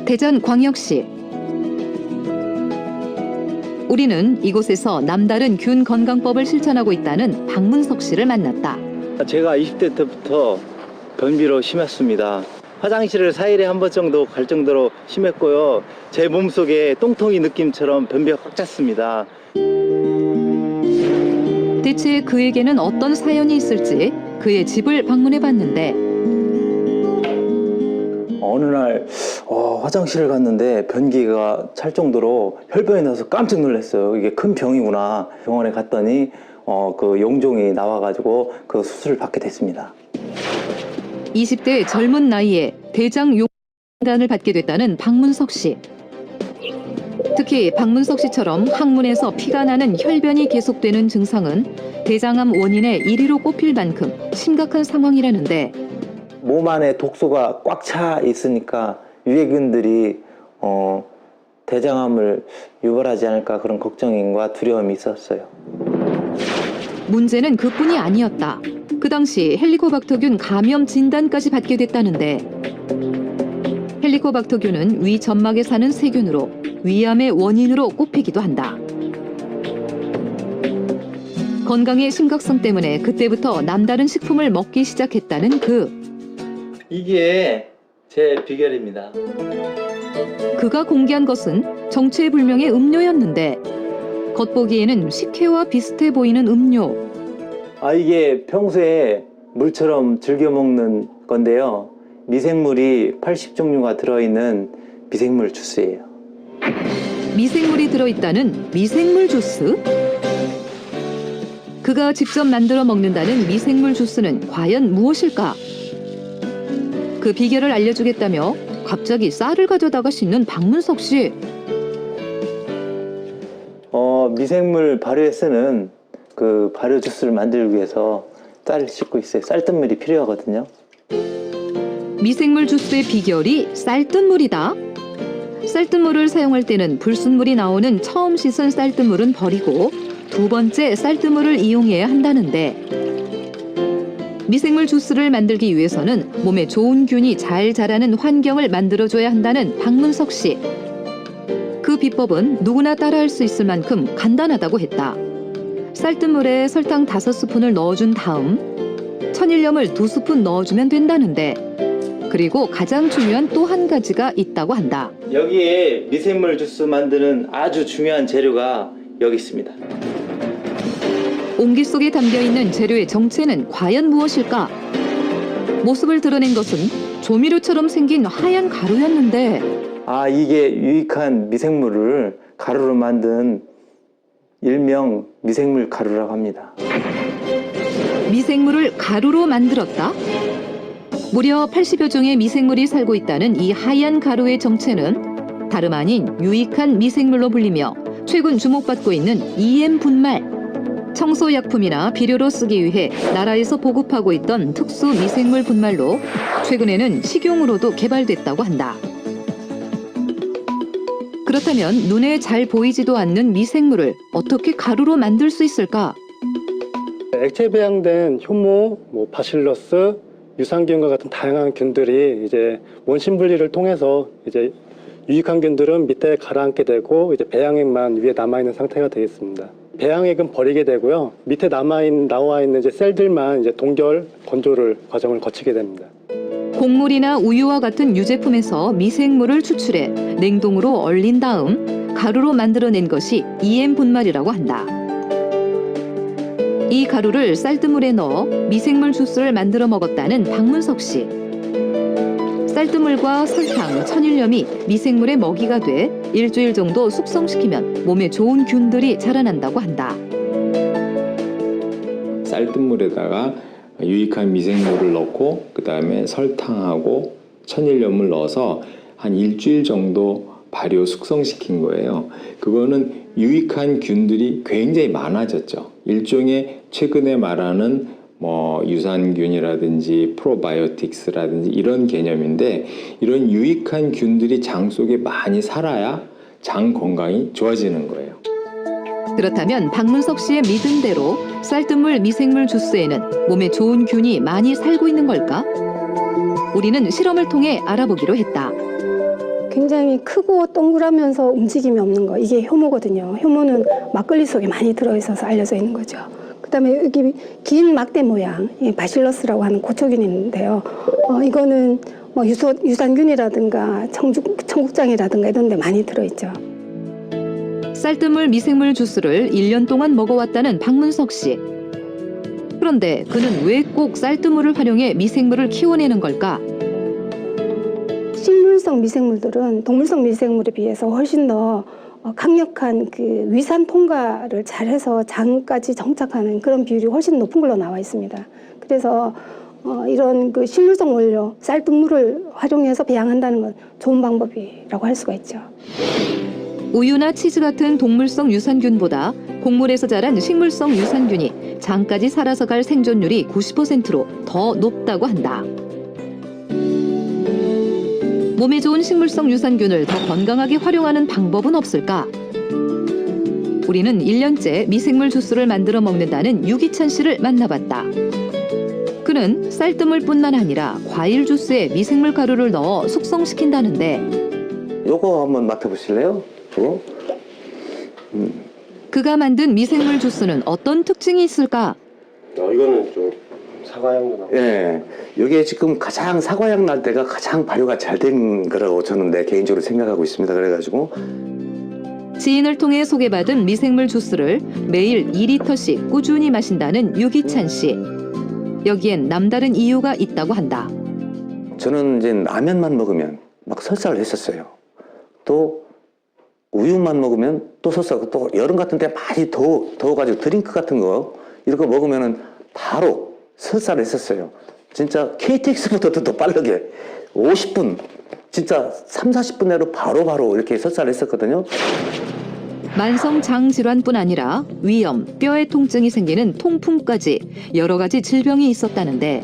대전광역시. 우리는 이곳에서 남다른 균 건강법을 실천하고 있다는 박문석 씨를 만났다. 제가 20대 때부터 변비로 심했습니다. 화장실을 4일에 한 번 정도 갈 정도로 심했고요. 제 몸속에 똥통이 느낌처럼 변비가 꽉 찼습니다. 대체 그에게는 어떤 사연이 있을지 그의 집을 방문해 봤는데 어느 날 화장실을 갔는데 변기가 찰 정도로 혈변이 나서 깜짝 놀랐어요. 이게 큰 병이구나. 병원에 갔더니 그 용종이 나와가지고 그 수술을 받게 됐습니다. 20대 젊은 나이에 대장 용단을 받게 됐다는 박문석 씨. 특히 박문석 씨처럼 항문에서 피가 나는 혈변이 계속되는 증상은 대장암 원인의 1위로 꼽힐 만큼 심각한 상황이라는데 몸 안에 독소가 꽉 차 있으니까 유해균들이 대장암을 유발하지 않을까 그런 걱정과 두려움이 있었어요. 문제는 그뿐이 아니었다. 그 당시 헬리코박터균 감염 진단까지 받게 됐다는데 헬리코박터균은 위 점막에 사는 세균으로 위암의 원인으로 꼽히기도 한다. 건강의 심각성 때문에 그때부터 남다른 식품을 먹기 시작했다는 이게 제 비결입니다. 그가 공개한 것은 정체불명의 음료였는데 겉보기에는 식혜와 비슷해 보이는 음료. 이게 평소에 물처럼 즐겨 먹는 건데요. 미생물이 80종류가 들어있는 미생물 주스예요. 미생물이 들어있다는 미생물 주스? 그가 직접 만들어 먹는다는 미생물 주스는 과연 무엇일까? 그 비결을 알려주겠다며 갑자기 쌀을 가져다가 씻는 박문석 씨. 미생물 발효에 쓰는 그 발효 주스를 만들기 위해서 쌀을 씻고 있어요. 쌀뜨물이 필요하거든요. 미생물 주스의 비결이 쌀뜨물이다. 쌀뜨물을 사용할 때는 불순물이 나오는 처음 씻은 쌀뜨물은 버리고 두 번째 쌀뜨물을 이용해야 한다는데 미생물 주스를 만들기 위해서는 몸에 좋은 균이 잘 자라는 환경을 만들어줘야 한다는 박문석 씨. 그 비법은 누구나 따라할 수 있을 만큼 간단하다고 했다. 쌀뜨물에 설탕 5스푼을 넣어준 다음 천일염을 2스푼 넣어주면 된다는데 그리고 가장 중요한 또 한 가지가 있다고 한다. 여기에 미생물 주스 만드는 아주 중요한 재료가 여기 있습니다. 옹기 속에 담겨있는 재료의 정체는 과연 무엇일까? 모습을 드러낸 것은 조미료처럼 생긴 하얀 가루였는데 이게 유익한 미생물을 가루로 만든 일명 미생물 가루라고 합니다. 미생물을 가루로 만들었다? 무려 80여 종의 미생물이 살고 있다는 이 하얀 가루의 정체는 다름 아닌 유익한 미생물로 불리며 최근 주목받고 있는 EM 분말. 청소약품이나 비료로 쓰기 위해 나라에서 보급하고 있던 특수 미생물 분말로 최근에는 식용으로도 개발됐다고 한다. 그렇다면 눈에 잘 보이지도 않는 미생물을 어떻게 가루로 만들 수 있을까? 액체 배양된 효모, 바실러스, 유산균과 같은 다양한 균들이 이제 원심 분리를 통해서 이제 유익한 균들은 밑에 가라앉게 되고 이제 배양액만 위에 남아 있는 상태가 되겠습니다. 배양액은 버리게 되고요. 밑에 나와 있는 이제 셀들만 이제 동결, 건조를 과정을 거치게 됩니다. 곡물이나 우유와 같은 유제품에서 미생물을 추출해 냉동으로 얼린 다음 가루로 만들어낸 것이 EM 분말이라고 한다. 이 가루를 쌀뜨물에 넣어 미생물 주스를 만들어 먹었다는 박문석 씨. 쌀뜨물과 설탕, 천일염이 미생물의 먹이가 돼 일주일 정도 숙성시키면 몸에 좋은 균들이 자라난다고 한다. 쌀뜨물에다가 유익한 미생물을 넣고 그 다음에 설탕하고 천일염을 넣어서 한 일주일 정도 발효 숙성시킨 거예요. 그거는 유익한 균들이 굉장히 많아졌죠. 일종의 최근에 말하는 유산균이라든지 프로바이오틱스라든지 이런 개념인데 이런 유익한 균들이 장 속에 많이 살아야 장 건강이 좋아지는 거예요. 그렇다면 박문석 씨의 믿음대로 쌀뜨물 미생물 주스에는 몸에 좋은 균이 많이 살고 있는 걸까? 우리는 실험을 통해 알아보기로 했다. 굉장히 크고 동그라면서 움직임이 없는 거, 이게 효모거든요. 효모는 막걸리 속에 많이 들어있어서 알려져 있는 거죠. 그다음에 여기 긴 막대 모양, 이 바실러스라고 하는 고초균인데요. 이거는 뭐 유산균이라든가 청국장이라든가 이런 데 많이 들어있죠. 쌀뜨물 미생물 주스를 1년 동안 먹어왔다는 박문석 씨. 그런데 그는 왜 꼭 쌀뜨물을 활용해 미생물을 키워내는 걸까? 식물성 미생물들은 동물성 미생물에 비해서 훨씬 더 강력한 그 위산 통과를 잘해서 장까지 정착하는 그런 비율이 훨씬 높은 걸로 나와 있습니다. 그래서 이런 그 식물성 원료, 쌀뜨물을 활용해서 배양한다는 건 좋은 방법이라고 할 수가 있죠. 우유나 치즈 같은 동물성 유산균보다 곡물에서 자란 식물성 유산균이 장까지 살아서 갈 생존율이 90%로 더 높다고 한다. 몸에 좋은 식물성 유산균을 더 건강하게 활용하는 방법은 없을까? 우리는 1년째 미생물 주스를 만들어 먹는다는 유기찬 씨를 만나봤다. 그는 쌀뜨물뿐만 아니라 과일 주스에 미생물 가루를 넣어 숙성시킨다는데 요거 한번 맡아보실래요? 요거? 그가 만든 미생물 주스는 어떤 특징이 있을까? 이거는 좀 사과향도 나고. 예, 이게 지금 가장 사과향 날 때가 가장 발효가 잘 된 거라고 저는 개인적으로 생각하고 있습니다. 그래가지고 지인을 통해 소개받은 미생물 주스를 매일 2리터씩 꾸준히 마신다는 유기찬 씨. 여기엔 남다른 이유가 있다고 한다. 저는 이제 라면만 먹으면 막 설사를 했었어요. 또 우유만 먹으면 또 설사하고, 또 여름 같은 때 많이 더워가지고 드링크 같은 거 이런 거 먹으면은 바로 설사를 했었어요. 진짜 KTX보다도 더 빠르게 50분, 진짜 3, 40분 내로 바로 이렇게 설사를 했었거든요. 만성 장 질환뿐 아니라 위염, 뼈에 통증이 생기는 통풍까지 여러 가지 질병이 있었다는데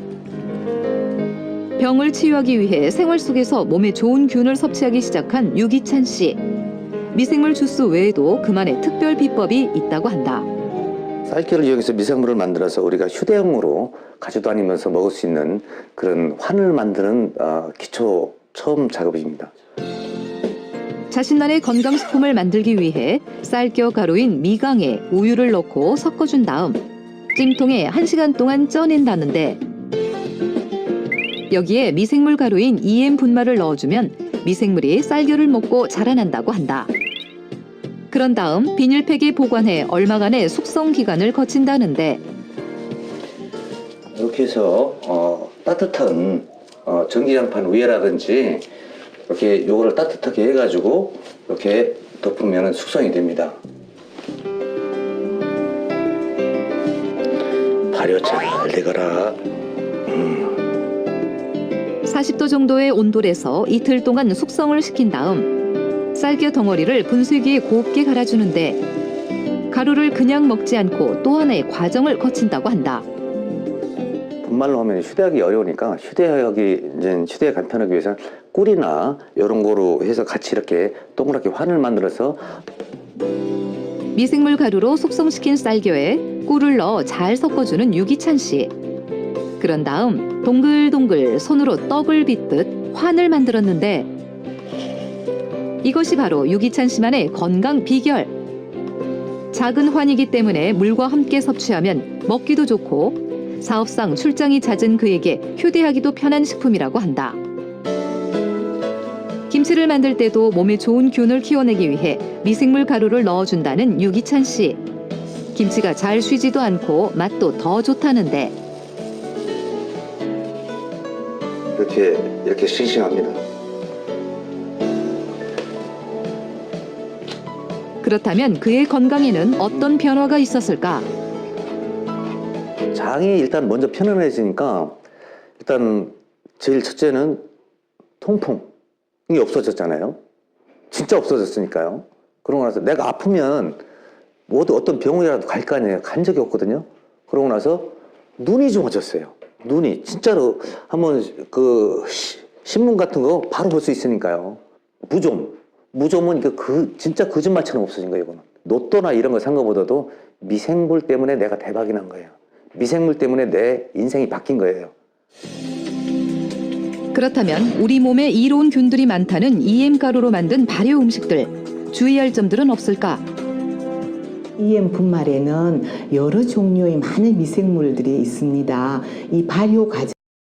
병을 치유하기 위해 생활 속에서 몸에 좋은 균을 섭취하기 시작한 유기찬 씨. 미생물 주스 외에도 그만의 특별 비법이 있다고 한다. 쌀기를 이용해서 미생물을 만들어서 우리가 휴대용으로 가져다니면서 먹을 수 있는 그런 환을 만드는 기초 처음 작업입니다. 자신만의 건강식품을 만들기 위해 쌀겨 가루인 미강에 우유를 넣고 섞어준 다음 찜통에 1시간 동안 쪄낸다는데 여기에 미생물 가루인 EM 분말을 넣어주면 미생물이 쌀겨를 먹고 자라난다고 한다. 그런 다음 비닐팩에 보관해 얼마간의 숙성 기간을 거친다는데 이렇게 해서 따뜻한 전기장판 위에라든지 이렇게 요거를 따뜻하게 해가지고 이렇게 덮으면 숙성이 됩니다. 발효 잘 되거라. 40도 정도의 온돌에서 이틀 동안 숙성을 시킨 다음 쌀겨 덩어리를 분쇄기에 곱게 갈아주는데 가루를 그냥 먹지 않고 또 하나의 과정을 거친다고 한다. 분말로 하면 휴대하기 어려우니까 휴대 간편하기 위해서 꿀이나 이런 거로 해서 같이 이렇게 동그랗게 환을 만들어서 미생물 가루로 숙성시킨 쌀겨에 꿀을 넣어 잘 섞어주는 유기찬 씨. 그런 다음 동글동글 손으로 떡을 빚듯 환을 만들었는데 이것이 바로 유기찬 씨만의 건강 비결. 작은 환이기 때문에 물과 함께 섭취하면 먹기도 좋고 사업상 출장이 잦은 그에게 휴대하기도 편한 식품이라고 한다. 김치를 만들 때도 몸에 좋은 균을 키워내기 위해 미생물 가루를 넣어준다는 유기찬 씨. 김치가 잘 쉬지도 않고 맛도 더 좋다는데 이렇게 싱싱합니다. 그렇다면 그의 건강에는 어떤 변화가 있었을까? 장이 일단 먼저 편안해지니까 일단 제일 첫째는 통풍이 없어졌잖아요. 진짜 없어졌으니까요. 그러고 나서 내가 아프면 모두 어떤 병원이라도 갈 거 아니에요. 간 적이 없거든요. 그러고 나서 눈이 좋아졌어요. 눈이 진짜로 한번 신문 같은 거 바로 볼 수 있으니까요. 무좀은 진짜 거짓말처럼 없어진 거예요. 이거는 로또나 이런 거 산 거보다도 미생물 때문에 내가 대박이 난 거예요. 미생물 때문에 내 인생이 바뀐 거예요. 그렇다면 우리 몸에 이로운 균들이 많다는 EM 가루로 만든 발효 음식들 주의할 점들은 없을까? EM 분말에는 여러 종류의 많은 미생물들이 있습니다. 이 발효 과정